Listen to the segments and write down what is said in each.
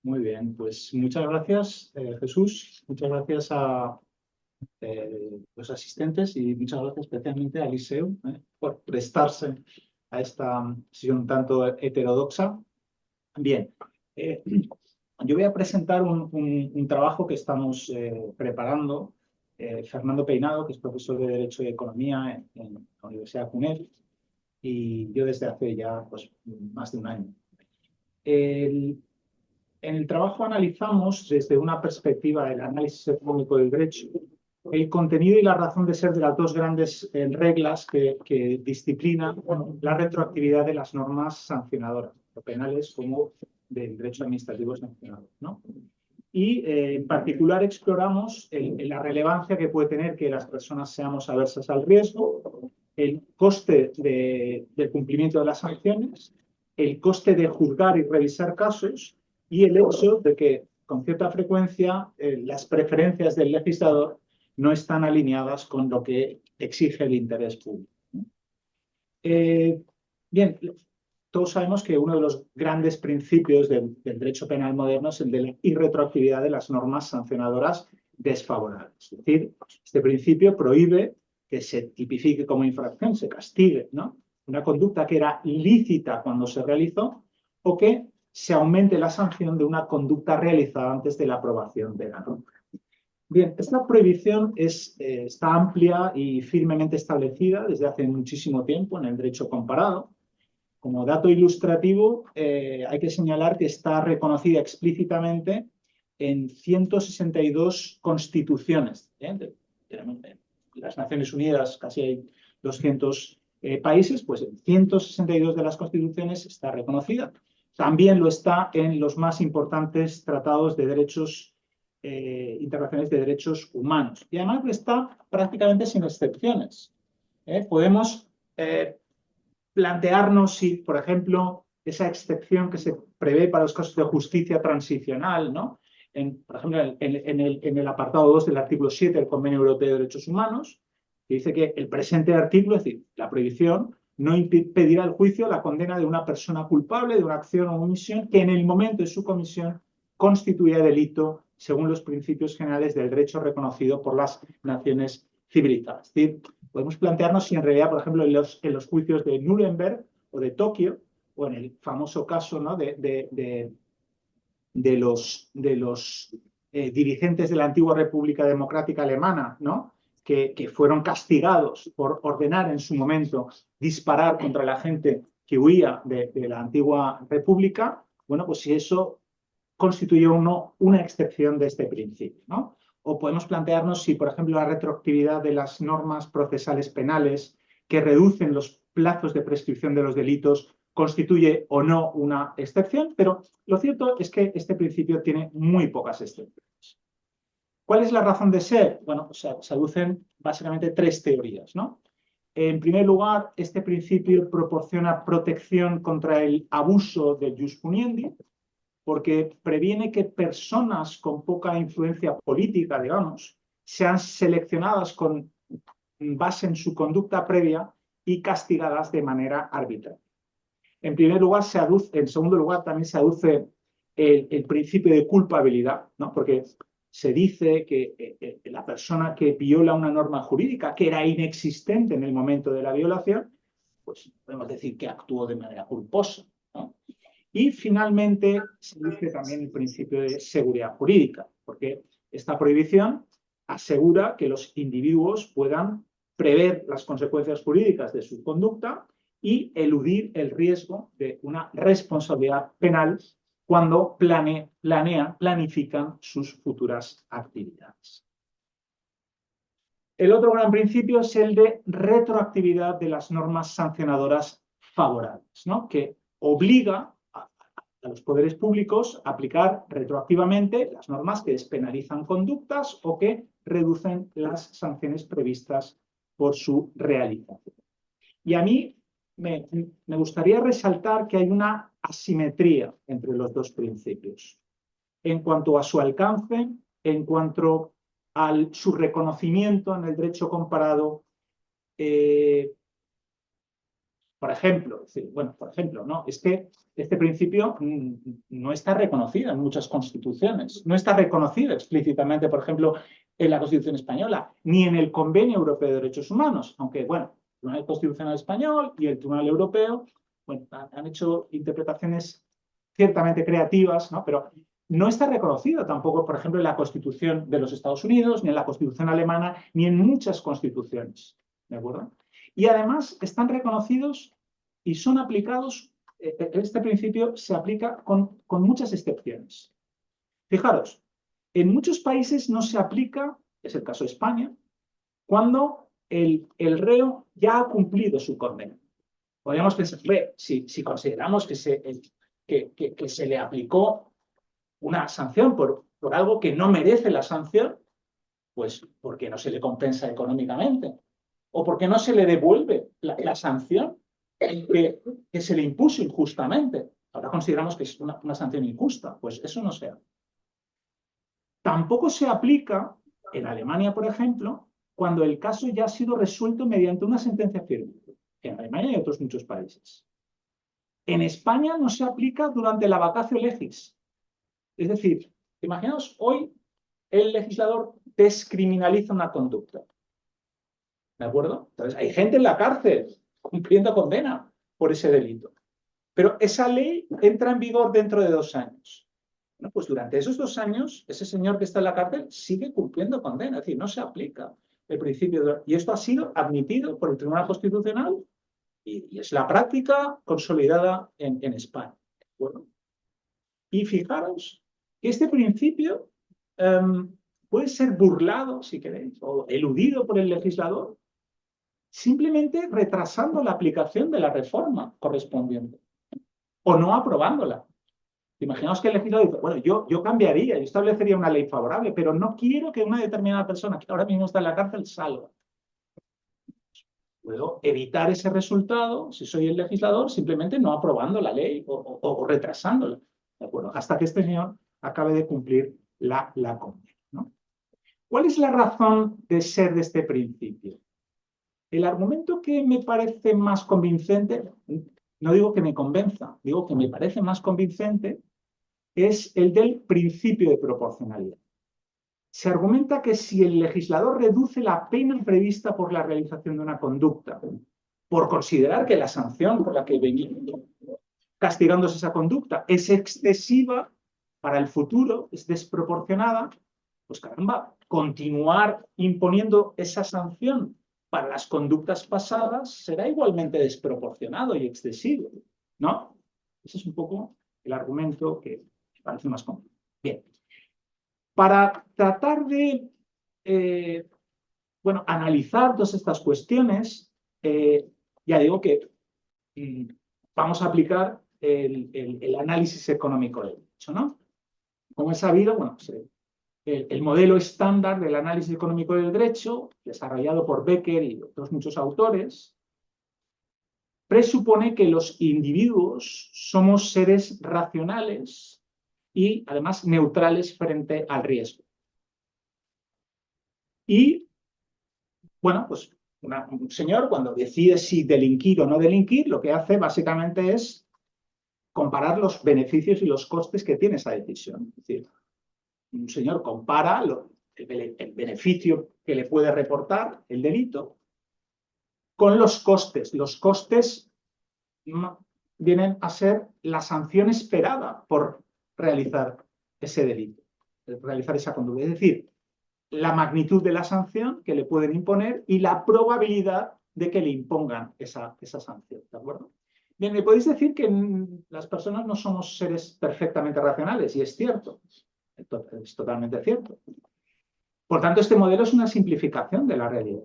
Muy bien, pues muchas gracias, Jesús. Muchas gracias a los asistentes y muchas gracias especialmente a Eliseu por prestarse a esta sesión un tanto heterodoxa. Bien, eh, yo voy a presentar un trabajo que estamos preparando. Fernando Peinado, que es profesor de Derecho y Economía en la Universidad de CUNED, y yo desde hace ya pues, más de un año. El, En el trabajo analizamos desde una perspectiva del análisis económico del derecho el contenido y la razón de ser de las dos grandes reglas que disciplinan la retroactividad de las normas sancionadoras, tanto penales como del derecho administrativo sancionador, ¿no? Y en particular exploramos la relevancia que puede tener que las personas seamos aversas al riesgo, el coste del cumplimiento de las sanciones, el coste de juzgar y revisar casos y el hecho de que con cierta frecuencia las preferencias del legislador no están alineadas con lo que exige el interés público. Eh, bien, todos sabemos que uno de los grandes principios del derecho penal moderno es el de la irretroactividad de las normas sancionadoras desfavorables. Es decir, este principio prohíbe que se tipifique como infracción, se castigue, ¿no?, una conducta que era ilícita cuando se realizó o que se aumente la sanción de una conducta realizada antes de la aprobación de la norma. Bien, esta prohibición está amplia y firmemente establecida desde hace muchísimo tiempo en el derecho comparado. Como dato ilustrativo, hay que señalar que está reconocida explícitamente en 162 constituciones. De las Naciones Unidas casi hay 200 países, pues en 162 de las constituciones está reconocida. También lo está en los más importantes tratados de derechos internacionales de derechos humanos. Y además está prácticamente sin excepciones. Podemos plantearnos si, por ejemplo, esa excepción que se prevé para los casos de justicia transicional, ¿no?, por ejemplo, en el apartado 2 del artículo 7 del Convenio Europeo de Derechos Humanos, que dice que el presente artículo, es decir, la prohibición, no impedirá el juicio o la condena de una persona culpable de una acción o omisión que en el momento de su comisión constituya delito según los principios generales del derecho reconocido por las naciones civilizadas. Es decir, podemos plantearnos si en realidad, por ejemplo, en los juicios de Nuremberg o de Tokio, o en el famoso caso, ¿no?, de los dirigentes de la antigua República Democrática Alemana, ¿no?, que fueron castigados por ordenar en su momento disparar contra la gente que huía de la antigua República, bueno, pues si eso constituye una excepción de este principio, ¿no? O podemos plantearnos si, por ejemplo, la retroactividad de las normas procesales penales que reducen los plazos de prescripción de los delitos constituye o no una excepción, pero lo cierto es que este principio tiene muy pocas excepciones. ¿Cuál es la razón de ser? Bueno, pues se aducen básicamente tres teorías, ¿no? En primer lugar, este principio proporciona protección contra el abuso del jus puniendi, porque previene que personas con poca influencia política, digamos, sean seleccionadas con base en su conducta previa y castigadas de manera arbitraria. En primer lugar, en segundo lugar, también se aduce el principio de culpabilidad, ¿no?, porque se dice que la persona que viola una norma jurídica que era inexistente en el momento de la violación, pues podemos decir que actuó de manera culposa, ¿no? Y finalmente se dice también el principio de seguridad jurídica, porque esta prohibición asegura que los individuos puedan prever las consecuencias jurídicas de su conducta y eludir el riesgo de una responsabilidad penal cuando planifican sus futuras actividades. El otro gran principio es el de retroactividad de las normas sancionadoras favorables, ¿no?, que obliga a los poderes públicos a aplicar retroactivamente las normas que despenalizan conductas o que reducen las sanciones previstas por su realización. Y a mí me gustaría resaltar que hay una asimetría entre los dos principios en cuanto a su alcance, en cuanto a su reconocimiento en el derecho comparado. Por ejemplo, ¿no? Es que este principio no está reconocido en muchas constituciones, no está reconocido explícitamente, por ejemplo, en la Constitución española, ni en el Convenio Europeo de Derechos Humanos, aunque, bueno, el Tribunal Constitucional Español y el Tribunal Europeo, bueno, han hecho interpretaciones ciertamente creativas, ¿no? Pero no está reconocido tampoco, por ejemplo, en la Constitución de los Estados Unidos, ni en la Constitución alemana, ni en muchas constituciones, ¿de acuerdo? Y además están reconocidos y son aplicados, este principio se aplica con muchas excepciones. Fijaros, en muchos países no se aplica, es el caso de España, cuando el reo ya ha cumplido su condena. Podríamos pensar, si consideramos que se le aplicó una sanción por algo que no merece la sanción, pues ¿por qué no se le compensa económicamente? ¿O por qué no se le devuelve la sanción que se le impuso injustamente? Ahora consideramos que es una sanción injusta, pues eso no se hace. Tampoco se aplica en Alemania, por ejemplo, cuando el caso ya ha sido resuelto mediante una sentencia firme. En Alemania y en otros muchos países. En España no se aplica durante la vacatio legis. Es decir, imaginaos, hoy el legislador descriminaliza una conducta. ¿De acuerdo? Entonces, hay gente en la cárcel cumpliendo condena por ese delito. Pero esa ley entra en vigor dentro de 2 años. Bueno, pues durante esos 2 años, ese señor que está en la cárcel sigue cumpliendo condena. Es decir, no se aplica el principio de... Y esto ha sido admitido por el Tribunal Constitucional y es la práctica consolidada en España. ¿De acuerdo? Y fijaros que este principio puede ser burlado, si queréis, o eludido por el legislador, simplemente retrasando la aplicación de la reforma correspondiente o no aprobándola. Imaginaos que el legislador dice, bueno, yo cambiaría, yo establecería una ley favorable, pero no quiero que una determinada persona que ahora mismo está en la cárcel salga. Puedo evitar ese resultado, si soy el legislador, simplemente no aprobando la ley o retrasándola, ¿de acuerdo? Hasta que este señor acabe de cumplir la condena, ¿no? ¿Cuál es la razón de ser de este principio? El argumento que me parece más convincente, no digo que me convenza, digo que me parece más convincente, es el del principio de proporcionalidad. Se argumenta que si el legislador reduce la pena prevista por la realización de una conducta, por considerar que la sanción por la que venía castigándose esa conducta es excesiva para el futuro, es desproporcionada, pues caramba, continuar imponiendo esa sanción para las conductas pasadas será igualmente desproporcionado y excesivo, ¿no? Ese es un poco el argumento que me parece más complejo. Bien. Para tratar de analizar todas estas cuestiones, ya digo que vamos a aplicar el análisis económico del derecho, ¿no? Como es sabido, bueno, el modelo estándar del análisis económico del derecho, desarrollado por Becker y otros muchos autores, presupone que los individuos somos seres racionales y, además, neutrales frente al riesgo. Y, bueno, pues un señor cuando decide si delinquir o no delinquir, lo que hace básicamente es comparar los beneficios y los costes que tiene esa decisión. Es decir, un señor compara el beneficio que le puede reportar el delito con los costes. Los costes vienen a ser la sanción esperada por realizar ese delito, realizar esa conducta. Es decir, la magnitud de la sanción que le pueden imponer y la probabilidad de que le impongan esa sanción, ¿de acuerdo? Bien, me podéis decir que las personas no somos seres perfectamente racionales, y es cierto, es totalmente cierto. Por tanto, este modelo es una simplificación de la realidad.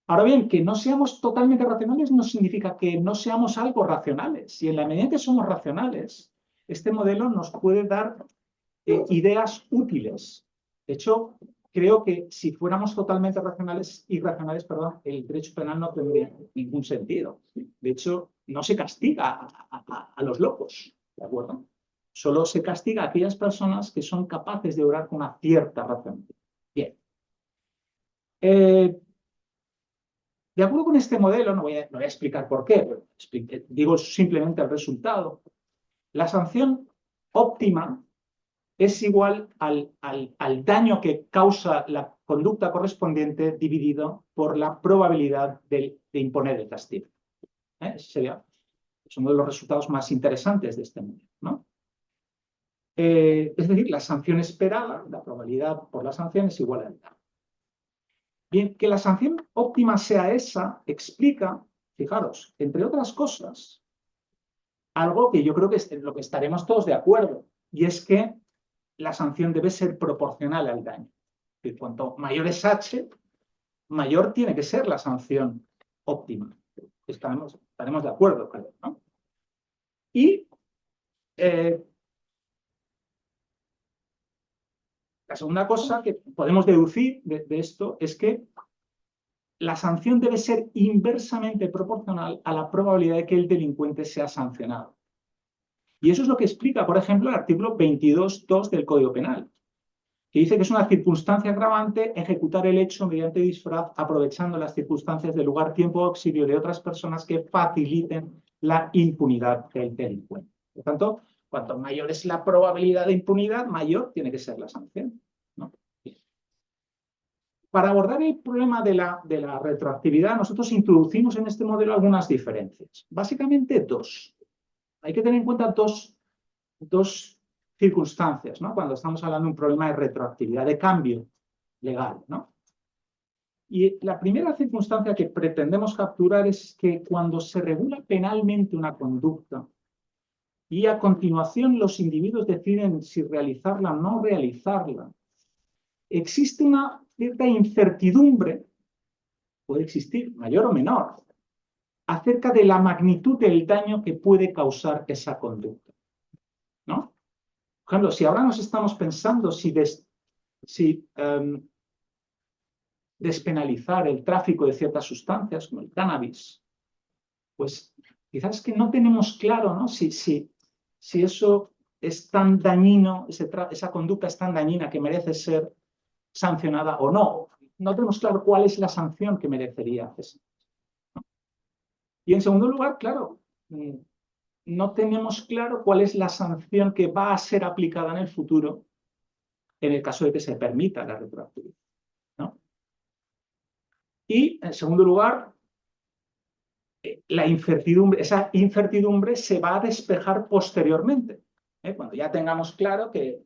Ahora bien, que no seamos totalmente racionales no significa que no seamos algo racionales. Y en la medida que somos racionales, este modelo nos puede dar ideas útiles. De hecho, creo que si fuéramos totalmente irracionales, el derecho penal no tendría ningún sentido. De hecho, no se castiga a los locos, ¿de acuerdo? Solo se castiga a aquellas personas que son capaces de obrar con una cierta racionalidad. Bien. De acuerdo con este modelo, no voy a explicar por qué, pero digo simplemente el resultado. La sanción óptima es igual al daño que causa la conducta correspondiente dividido por la probabilidad de imponer el castigo. Ese es uno de los resultados más interesantes de este modelo, ¿no? Es decir, la sanción esperada, la probabilidad por la sanción es igual al daño. Bien, que la sanción óptima sea esa explica, fijaros, entre otras cosas, algo que yo creo que es en lo que estaremos todos de acuerdo, y es que la sanción debe ser proporcional al daño. Y cuanto mayor es H, mayor tiene que ser la sanción óptima. Estaremos de acuerdo, creo, ¿no? Y la segunda cosa que podemos deducir de esto es que la sanción debe ser inversamente proporcional a la probabilidad de que el delincuente sea sancionado. Y eso es lo que explica, por ejemplo, el artículo 22.2 del Código Penal, que dice que es una circunstancia agravante ejecutar el hecho mediante disfraz, aprovechando las circunstancias de lugar, tiempo o auxilio de otras personas que faciliten la impunidad del delincuente. Por lo tanto, cuanto mayor es la probabilidad de impunidad, mayor tiene que ser la sanción, ¿no? Para abordar el problema de la retroactividad, nosotros introducimos en este modelo algunas diferencias. Básicamente dos. Hay que tener en cuenta dos circunstancias, ¿no? Cuando estamos hablando de un problema de retroactividad, de cambio legal, ¿no? Y la primera circunstancia que pretendemos capturar es que cuando se regula penalmente una conducta y a continuación los individuos deciden si realizarla o no realizarla, existe una cierta incertidumbre, puede existir, mayor o menor, acerca de la magnitud del daño que puede causar esa conducta, ¿no? Por ejemplo, si ahora nos estamos pensando si despenalizar el tráfico de ciertas sustancias, como el cannabis, pues quizás que no tenemos claro, ¿no? Si eso es tan dañino, esa conducta es tan dañina que merece ser sancionada o no. No tenemos claro cuál es la sanción que merecería eso, ¿no? Y en segundo lugar, claro, no tenemos claro cuál es la sanción que va a ser aplicada en el futuro en el caso de que se permita la retroactividad, ¿no? Y, en segundo lugar, esa incertidumbre se va a despejar posteriormente, cuando ya tengamos claro que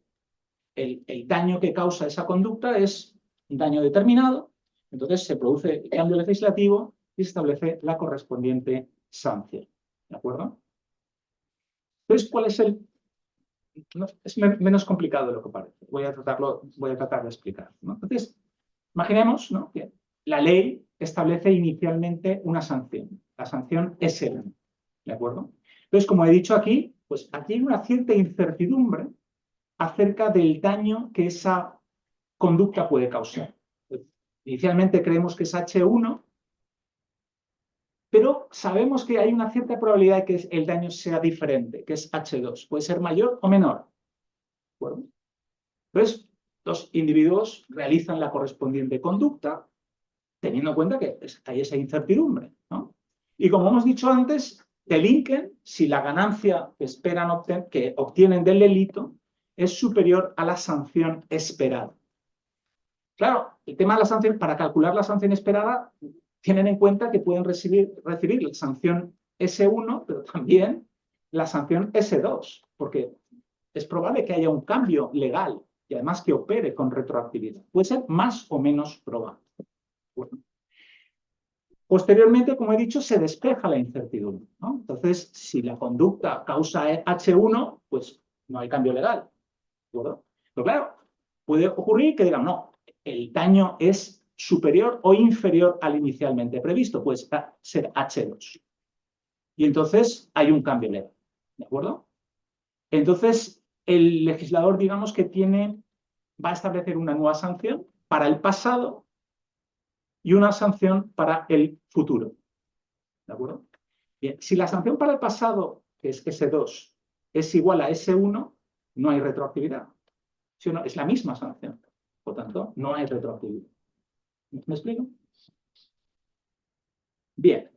el daño que causa esa conducta es un daño determinado, entonces se produce el cambio legislativo y se establece la correspondiente sanción. ¿De acuerdo? Entonces, ¿cuál es el...? No, es menos complicado de lo que parece. Voy a tratar de explicar, ¿no? Entonces, imaginemos, ¿no?, que la ley establece inicialmente una sanción. La sanción es S1, ¿de acuerdo? Entonces, como he dicho aquí, pues aquí hay una cierta incertidumbre acerca del daño que esa conducta puede causar. Inicialmente creemos que es H1, pero sabemos que hay una cierta probabilidad de que el daño sea diferente, que es H2. Puede ser mayor o menor. ¿De acuerdo? Entonces, los individuos realizan la correspondiente conducta, teniendo en cuenta que hay esa incertidumbre, ¿no? Y como hemos dicho antes, delinquen si la ganancia que obtienen del delito es superior a la sanción esperada. Claro, el tema de la sanción, para calcular la sanción esperada, tienen en cuenta que pueden recibir la sanción S1, pero también la sanción S2, porque es probable que haya un cambio legal y además que opere con retroactividad. Puede ser más o menos probable. Bueno. Posteriormente, como he dicho, se despeja la incertidumbre, ¿no? Entonces, si la conducta causa H1, pues no hay cambio legal, ¿de acuerdo? Pero claro, puede ocurrir que digan, no, el daño es superior o inferior al inicialmente previsto, puede ser H2. Y entonces hay un cambio legal, ¿de acuerdo? Entonces, el legislador, digamos que va a establecer una nueva sanción para el pasado y una sanción para el futuro. ¿De acuerdo? Bien, si la sanción para el pasado, que es S2, es igual a S1, no hay retroactividad. ¿Sí o no? Es la misma sanción. Por tanto, no hay retroactividad. ¿Me explico? Bien.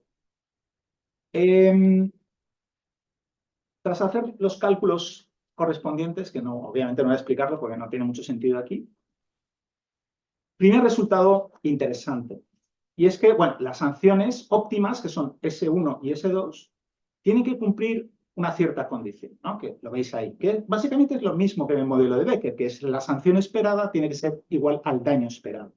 Tras hacer los cálculos correspondientes, que no, obviamente no voy a explicarlo porque no tiene mucho sentido aquí, primer resultado interesante. Y es que, bueno, las sanciones óptimas, que son S1 y S2, tienen que cumplir una cierta condición, ¿no? Que lo veis ahí, que básicamente es lo mismo que en el modelo de Becker, que es la sanción esperada tiene que ser igual al daño esperado.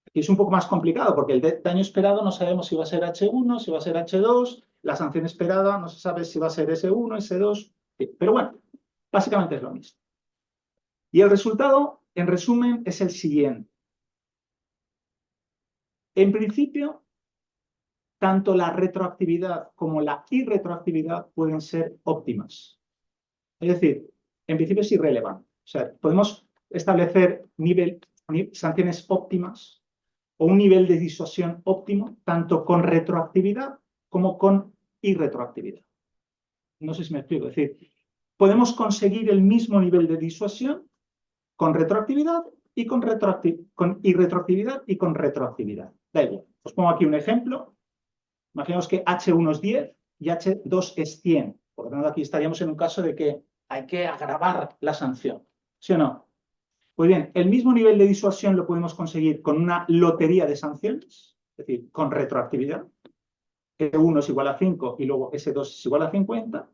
Aquí es un poco más complicado porque el daño esperado no sabemos si va a ser H1, si va a ser H2, la sanción esperada no se sabe si va a ser S1, S2, pero bueno, básicamente es lo mismo. Y el resultado, en resumen, es el siguiente. En principio, tanto la retroactividad como la irretroactividad pueden ser óptimas. Es decir, en principio es irrelevante. O sea, podemos establecer sanciones óptimas o un nivel de disuasión óptimo, tanto con retroactividad como con irretroactividad. No sé si me explico. Es decir, podemos conseguir el mismo nivel de disuasión con retroactividad y con irretroactividad y con retroactividad. Da igual. Os pongo aquí un ejemplo. Imaginaos que H1 es 10 y H2 es 100. Por lo tanto, aquí estaríamos en un caso de que hay que agravar la sanción. ¿Sí o no? Pues bien, el mismo nivel de disuasión lo podemos conseguir con una lotería de sanciones, es decir, con retroactividad. S1 es igual a 5 y luego S2 es igual a 50.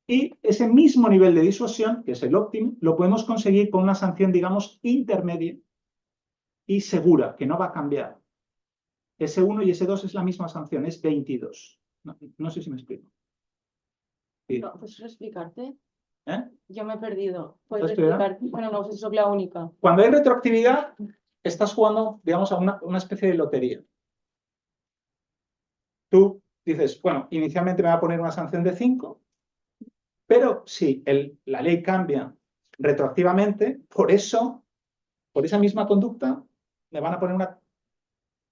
Y ese mismo nivel de disuasión, que es el óptimo, lo podemos conseguir con una sanción, digamos, intermedia y segura, que no va a cambiar. S1 y S2 es la misma sanción, es 22. No sé si me explico. Sí. No, ¿puedes explicarte? ¿Eh? Yo me he perdido. ¿Puedes ¿Estás perdida? explicarte? Bueno, no, es la única. Cuando hay retroactividad, estás jugando, digamos, a una especie de lotería. Tú dices, bueno, inicialmente me va a poner una sanción de 5, pero si la ley cambia retroactivamente, por esa misma conducta, me van a poner una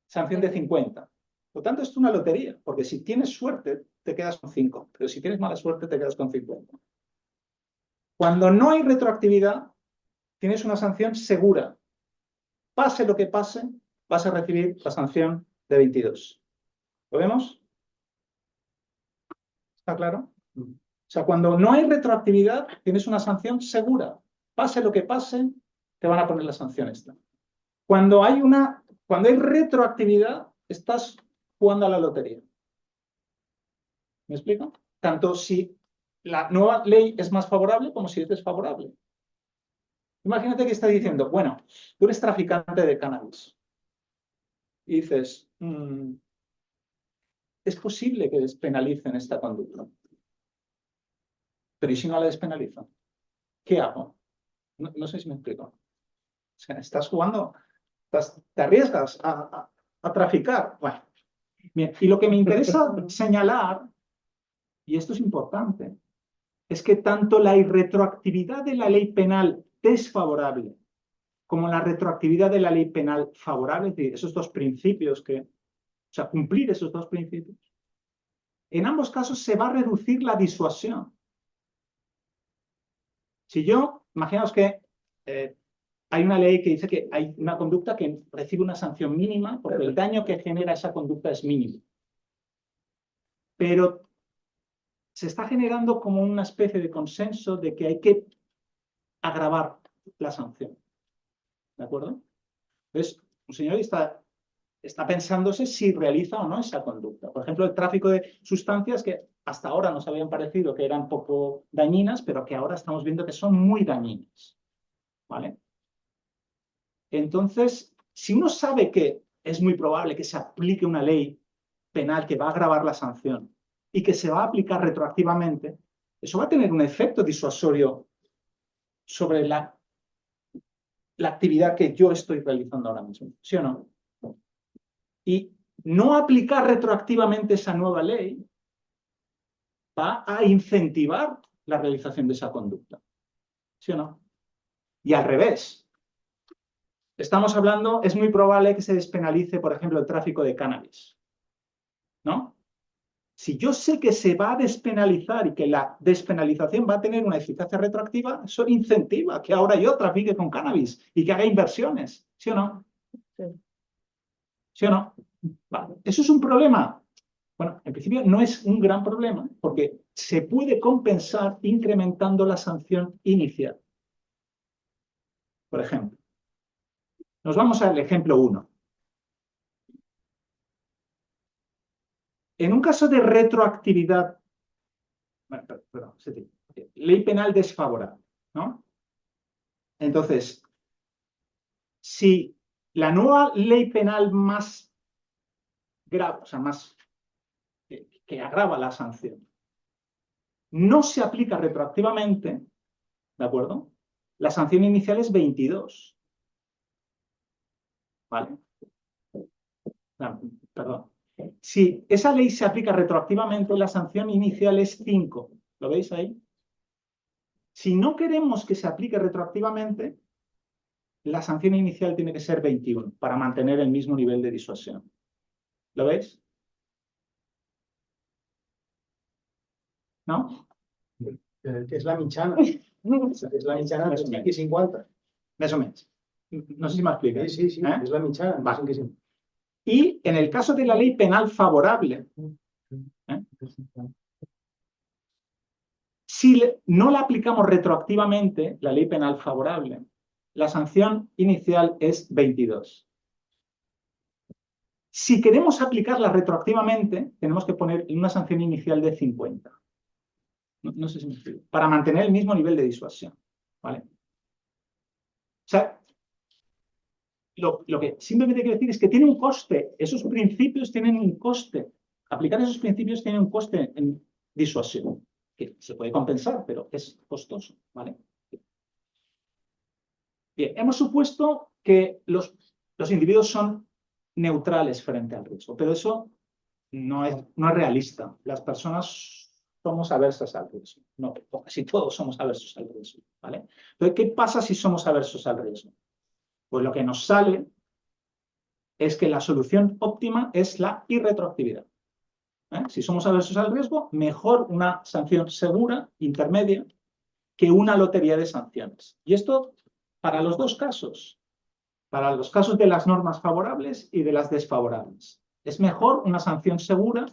sanción de 50. Por lo tanto, esto es una lotería, porque si tienes suerte, te quedas con 5, pero si tienes mala suerte, te quedas con 50. Cuando no hay retroactividad, tienes una sanción segura. Pase lo que pase, vas a recibir la sanción de 22. ¿Lo vemos? ¿Está claro? O sea, cuando no hay retroactividad, tienes una sanción segura. Pase lo que pase, te van a poner la sanción esta. Cuando hay retroactividad, estás jugando a la lotería. ¿Me explico? Tanto si la nueva ley es más favorable como si es desfavorable. Imagínate que está diciendo, bueno, tú eres traficante de cannabis. Y dices, es posible que despenalicen esta conducta. Pero ¿y si no la despenalizan? ¿Qué hago? No sé si me explico. O sea, estás jugando, te arriesgas a traficar. Bueno, bien, y lo que me interesa señalar, y esto es importante, es que tanto la irretroactividad de la ley penal desfavorable como la retroactividad de la ley penal favorable, es decir, esos dos principios o sea, cumplir esos dos principios, en ambos casos se va a reducir la disuasión. Si imaginaos que hay una ley que dice que hay una conducta que recibe una sanción mínima porque el daño que genera esa conducta es mínimo. Pero se está generando como una especie de consenso de que hay que agravar la sanción. ¿De acuerdo? Entonces, un señor está pensándose si realiza o no esa conducta. Por ejemplo, el tráfico de sustancias que hasta ahora nos habían parecido que eran poco dañinas, pero que ahora estamos viendo que son muy dañinas. ¿Vale? Entonces, si uno sabe que es muy probable que se aplique una ley penal que va a agravar la sanción y que se va a aplicar retroactivamente, eso va a tener un efecto disuasorio sobre la actividad que yo estoy realizando ahora mismo, ¿sí o no? Y no aplicar retroactivamente esa nueva ley va a incentivar la realización de esa conducta, ¿sí o no? Y al revés. Estamos hablando, es muy probable que se despenalice, por ejemplo, el tráfico de cannabis, ¿no? Si yo sé que se va a despenalizar y que la despenalización va a tener una eficacia retroactiva, eso incentiva que ahora yo trafique con cannabis y que haga inversiones, ¿sí o no? Sí. ¿Sí o no? Vale. ¿Eso es un problema? Bueno, en principio no es un gran problema, porque se puede compensar incrementando la sanción inicial. Por ejemplo, nos vamos al ejemplo 1. En un caso de retroactividad, bueno, perdón, ley penal desfavorable, ¿no? Entonces, si la nueva ley penal más grave, o sea, más que agrava la sanción, no se aplica retroactivamente, ¿de acuerdo? La sanción inicial es 22. ¿Vale? No, perdón. Si esa ley se aplica retroactivamente, la sanción inicial es 5. ¿Lo veis ahí? Si no queremos que se aplique retroactivamente, la sanción inicial tiene que ser 21 para mantener el mismo nivel de disuasión. ¿Lo veis? ¿No? Que és la mitjana. És la mitjana de 5 i 50. Més o menos. No sé si m'explica. Sí, sí, sí, és la mitjana de 5 i 50. Y en el caso de la ley penal favorable, si no la aplicamos retroactivamente, la ley penal favorable, la sanción inicial es 22. Si queremos aplicarla retroactivamente, tenemos que poner una sanción inicial de 50. No sé si me explico. Para mantener el mismo nivel de disuasión. ¿Vale? O sea, lo que simplemente quiero decir es que tiene un coste. Esos principios tienen un coste. Aplicar esos principios tiene un coste en disuasión, que se puede compensar, pero es costoso. ¿Vale? Bien, hemos supuesto que los individuos son neutrales frente al riesgo, pero eso no es realista. Las personas somos aversas al riesgo. No, casi todos somos aversos al riesgo. ¿Vale? Entonces, ¿qué pasa si somos aversos al riesgo? Pues lo que nos sale es que la solución óptima es la irretroactividad. Si somos aversos al riesgo, mejor una sanción segura, intermedia, que una lotería de sanciones. Y esto para los dos casos. Para los casos de las normas favorables y de las desfavorables. Es mejor una sanción segura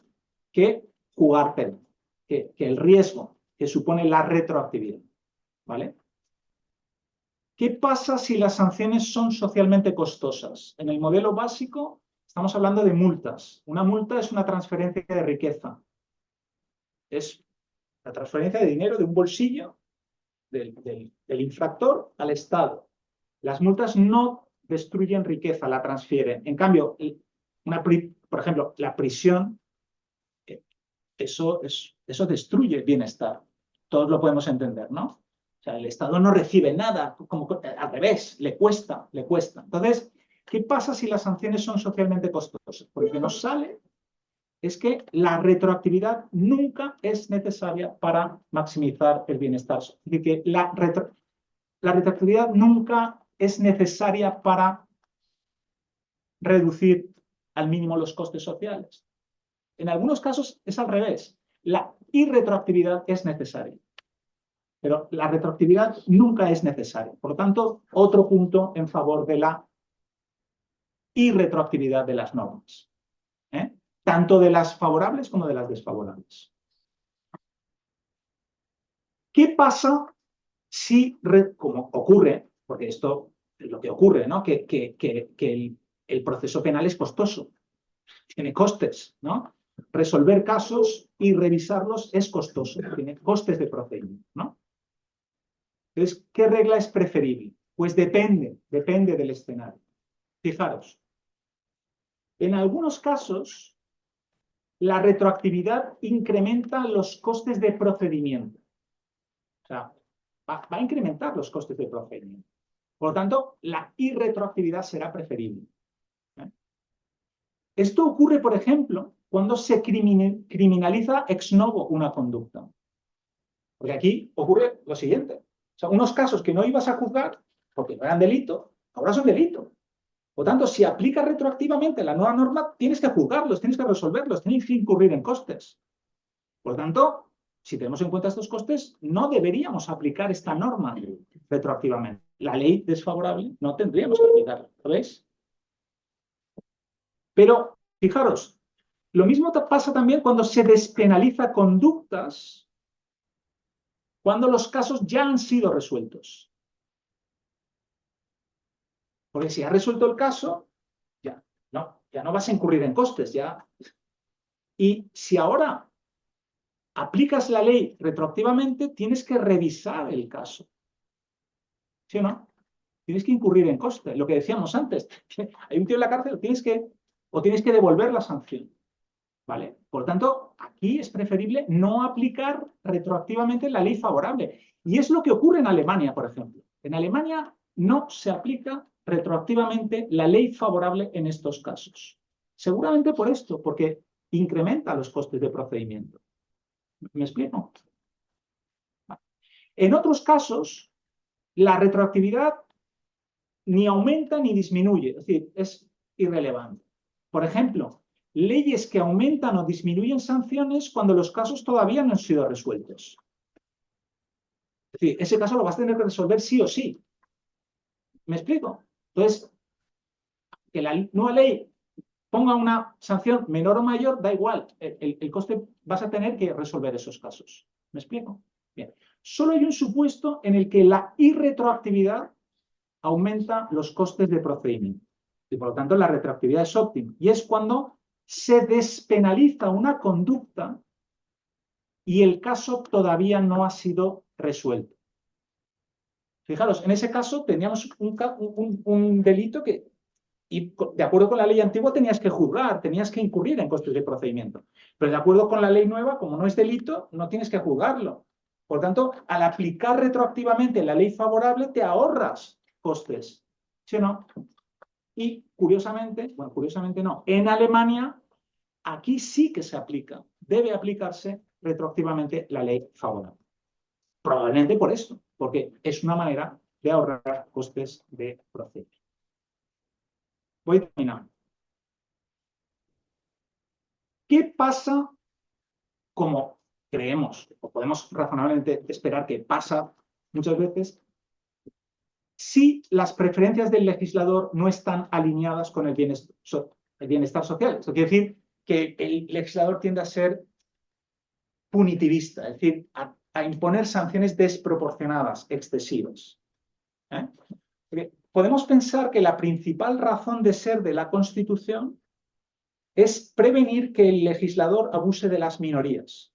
que jugártela, que el riesgo que supone la retroactividad. ¿Vale? ¿Qué pasa si las sanciones son socialmente costosas? En el modelo básico estamos hablando de multas. Una multa es una transferencia de riqueza. Es la transferencia de dinero de un bolsillo del infractor al Estado. Las multas no destruyen riqueza, la transfieren. En cambio, por ejemplo, la prisión, eso destruye bienestar. Todos lo podemos entender, ¿no? O sea, el Estado no recibe nada, al revés, le cuesta, le cuesta. Entonces, ¿qué pasa si las sanciones son socialmente costosas? Porque lo que nos sale es que la retroactividad nunca es necesaria para maximizar el bienestar. Es decir, que la retroactividad nunca es necesaria para reducir al mínimo los costes sociales. En algunos casos es al revés. La irretroactividad es necesaria. Pero la retroactividad nunca es necesaria. Por lo tanto, otro punto en favor de la irretroactividad de las normas. Tanto de las favorables como de las desfavorables. ¿Qué pasa si, como ocurre, porque esto es lo que ocurre, ¿no? que el proceso penal es costoso, tiene costes, ¿no? Resolver casos y revisarlos es costoso, tiene costes de procedimiento, ¿no? Entonces, ¿qué regla es preferible? Pues depende del escenario. Fijaros, en algunos casos, la retroactividad incrementa los costes de procedimiento. O sea, va a incrementar los costes de procedimiento. Por lo tanto, la irretroactividad será preferible. Esto ocurre, por ejemplo, cuando se criminaliza ex novo una conducta. Porque aquí ocurre lo siguiente. O sea, unos casos que no ibas a juzgar porque no eran delito, ahora son delito. Por tanto, si aplicas retroactivamente la nueva norma, tienes que juzgarlos, tienes que resolverlos, tienes que incurrir en costes. Por tanto, si tenemos en cuenta estos costes, no deberíamos aplicar esta norma retroactivamente. La ley desfavorable no tendríamos que aplicarla, ¿lo veis? Pero Fijaros, lo mismo pasa también cuando se despenaliza conductas cuando los casos ya han sido resueltos. Porque si has resuelto el caso, ya no vas a incurrir en costes. Y si ahora aplicas la ley retroactivamente, tienes que revisar el caso. ¿Sí o no? Tienes que incurrir en costes. Lo que decíamos antes, hay un tío en la cárcel, tienes que devolver la sanción. ¿Vale? Por tanto, aquí es preferible no aplicar retroactivamente la ley favorable. Y es lo que ocurre en Alemania, por ejemplo. En Alemania no se aplica retroactivamente la ley favorable en estos casos. Seguramente por esto, porque incrementa los costes de procedimiento. ¿Me explico? Vale. En otros casos, la retroactividad ni aumenta ni disminuye, es decir, es irrelevante. Por ejemplo, leyes que aumentan o disminuyen sanciones cuando los casos todavía no han sido resueltos. Es decir, ese caso lo vas a tener que resolver sí o sí. ¿Me explico? Entonces, que la nueva ley ponga una sanción menor o mayor, da igual. El coste vas a tener que resolver esos casos. ¿Me explico? Bien. Solo hay un supuesto en el que la irretroactividad aumenta los costes de procedimiento. Y por lo tanto, la retroactividad es óptima. Y es cuando se despenaliza una conducta y el caso todavía no ha sido resuelto. Fijaros, en ese caso teníamos un delito que, y de acuerdo con la ley antigua, tenías que juzgar, tenías que incurrir en costes de procedimiento. Pero de acuerdo con la ley nueva, como no es delito, no tienes que juzgarlo. Por tanto, al aplicar retroactivamente la ley favorable, te ahorras costes. ¿Sí o no? Y curiosamente, bueno, curiosamente no, en Alemania, aquí sí que se aplica, debe aplicarse retroactivamente la ley favorable. Probablemente por esto, porque es una manera de ahorrar costes de procedimiento. Voy terminando. ¿Qué pasa, como creemos, o podemos razonablemente esperar que pasa muchas veces, si las preferencias del legislador no están alineadas con el bienestar social? Eso quiere decir que el legislador tiende a ser punitivista, es decir, a imponer sanciones desproporcionadas, excesivas. Podemos pensar que la principal razón de ser de la Constitución es prevenir que el legislador abuse de las minorías.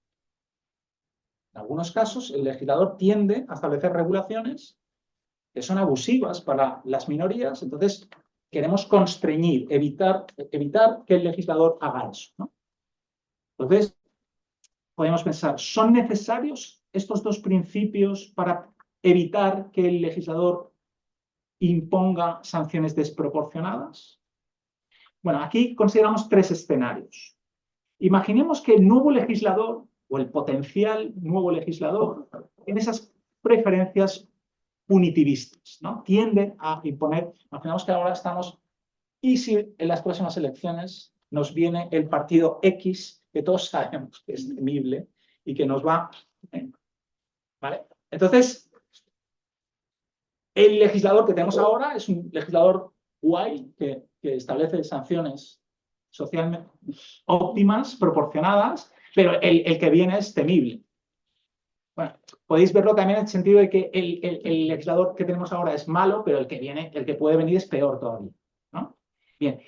En algunos casos, el legislador tiende a establecer regulaciones que son abusivas para las minorías, entonces queremos constreñir, evitar que el legislador haga eso, ¿no? Entonces, podemos pensar, ¿son necesarios estos dos principios para evitar que el legislador imponga sanciones desproporcionadas? Bueno, aquí consideramos tres escenarios. Imaginemos que el nuevo legislador o el potencial nuevo legislador tiene esas preferencias punitivistas, ¿no? Tiende a imponer, imaginemos que ahora estamos, y si en las próximas elecciones nos viene el partido X, que todos sabemos que es temible y que nos va... ¿Vale? Entonces, el legislador que tenemos ahora es un legislador guay que establece sanciones socialmente óptimas, proporcionadas, pero el que viene es temible. Bueno, podéis verlo también en el sentido de que el legislador que tenemos ahora es malo, pero el que puede venir es peor todavía, ¿no? Bien,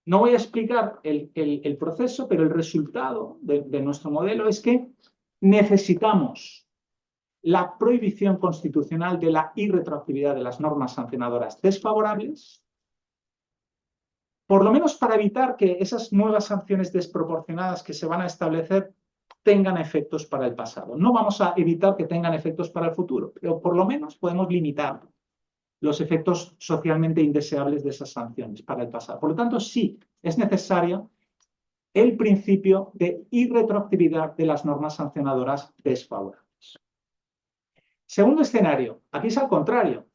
no voy a explicar el proceso, pero el resultado de nuestro modelo es que necesitamos la prohibición constitucional de la irretroactividad de las normas sancionadoras desfavorables, por lo menos para evitar que esas nuevas sanciones desproporcionadas que se van a establecer tengan efectos para el pasado. No vamos a evitar que tengan efectos para el futuro, pero por lo menos podemos limitar los efectos socialmente indeseables de esas sanciones para el pasado. Por lo tanto, sí, es necesario el principio de irretroactividad de las normas sancionadoras desfavorables. Segundo escenario, aquí es al contrario.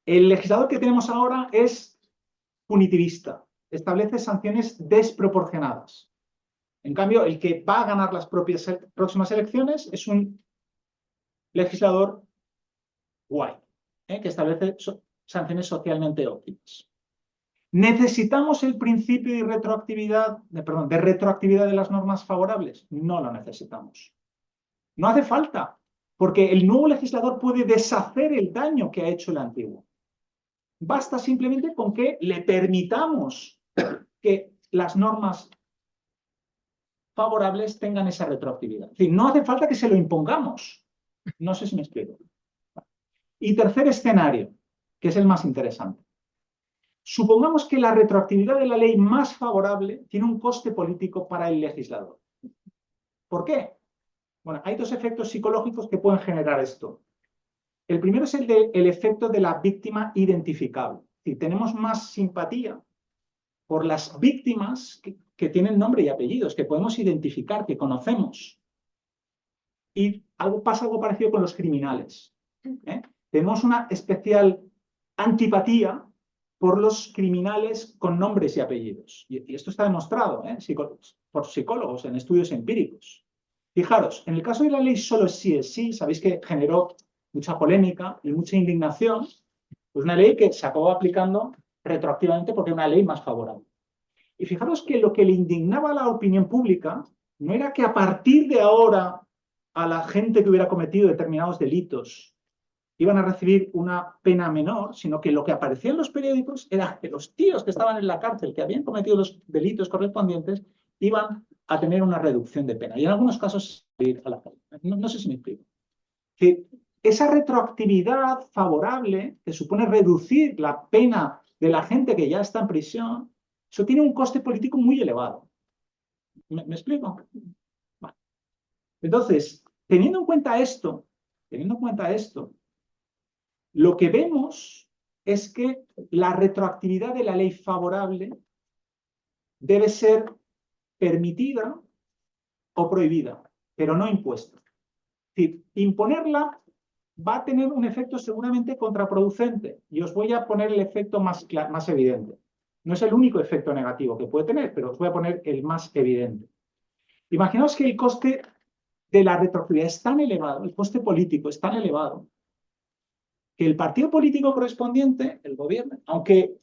El legislador que tenemos ahora es punitivista, establece sanciones desproporcionadas. En cambio, el que va a ganar las próximas elecciones es un legislador guay, que establece sanciones socialmente óptimas. ¿Necesitamos el principio de retroactividad, de retroactividad de las normas favorables? No lo necesitamos. No hace falta, porque el nuevo legislador puede deshacer el daño que ha hecho el antiguo. Basta simplemente con que le permitamos que las normas favorables tengan esa retroactividad. Es decir, no hace falta que se lo impongamos. No sé si me explico. Y tercer escenario, que es el más interesante. Supongamos que la retroactividad de la ley más favorable tiene un coste político para el legislador. ¿Por qué? Bueno, hay dos efectos psicológicos que pueden generar esto. El primero es el efecto de la víctima identificable. Es decir, tenemos más simpatía por las víctimas que tienen nombre y apellidos, que podemos identificar, que conocemos. Y pasa algo parecido con los criminales. Tenemos una especial antipatía por los criminales con nombres y apellidos. Y esto está demostrado por psicólogos en estudios empíricos. Fijaros, en el caso de la ley solo sí es sí, sabéis que generó mucha polémica y mucha indignación, pues una ley que se acabó aplicando retroactivamente porque era una ley más favorable. Y fijaros que lo que le indignaba a la opinión pública no era que a partir de ahora a la gente que hubiera cometido determinados delitos iban a recibir una pena menor, sino que lo que aparecía en los periódicos era que los tíos que estaban en la cárcel, que habían cometido los delitos correspondientes, iban a tener una reducción de pena. Y en algunos casos, ir a la cárcel. No sé si me explico. Que esa retroactividad favorable, que supone reducir la pena de la gente que ya está en prisión, eso tiene un coste político muy elevado. ¿Me explico? Vale. Entonces, teniendo en cuenta esto, lo que vemos es que la retroactividad de la ley favorable debe ser permitida o prohibida, pero no impuesta. Es decir, imponerla va a tener un efecto seguramente contraproducente. Y os voy a poner el efecto más evidente. No es el único efecto negativo que puede tener, pero os voy a poner el más evidente. Imaginaos que el coste de la retroactividad es tan elevado, el coste político es tan elevado, que el partido político correspondiente, el gobierno, aunque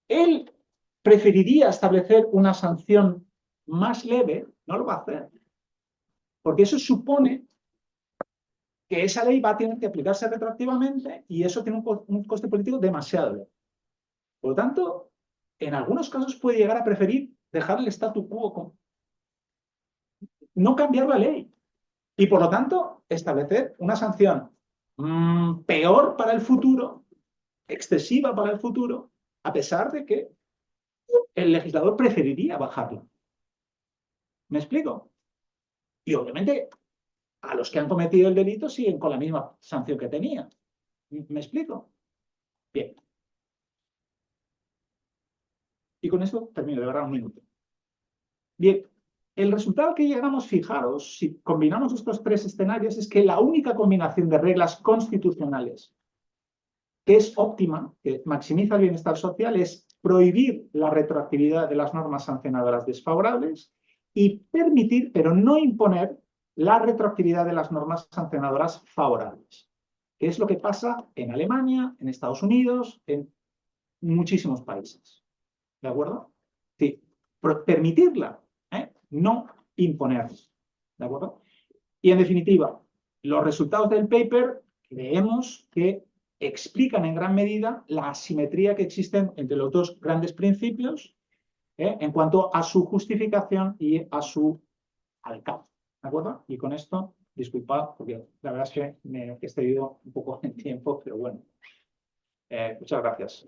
él preferiría establecer una sanción más leve, no lo va a hacer. Porque eso supone que esa ley va a tener que aplicarse retroactivamente y eso tiene un coste político demasiado elevado. Por lo tanto, en algunos casos puede llegar a preferir dejar el statu quo, no cambiar la ley. Y por lo tanto, establecer una sanción peor para el futuro, excesiva para el futuro, a pesar de que el legislador preferiría bajarla. ¿Me explico? Y obviamente a los que han cometido el delito siguen con la misma sanción que tenían. ¿Me explico? Bien. Y con esto termino, de verdad, un minuto. Bien, el resultado que llegamos, fijaros, si combinamos estos tres escenarios, es que la única combinación de reglas constitucionales que es óptima, que maximiza el bienestar social, es prohibir la retroactividad de las normas sancionadoras desfavorables y permitir, pero no imponer, la retroactividad de las normas sancionadoras favorables, que es lo que pasa en Alemania, en Estados Unidos, en muchísimos países. ¿De acuerdo? Sí, permitirla, no imponerla. ¿De acuerdo? Y en definitiva, los resultados del paper creemos que explican en gran medida la asimetría que existe entre los dos grandes principios en cuanto a su justificación y a su alcance. ¿De acuerdo? Y con esto, disculpad, porque la verdad es que me he excedido un poco en tiempo, pero bueno. Muchas gracias.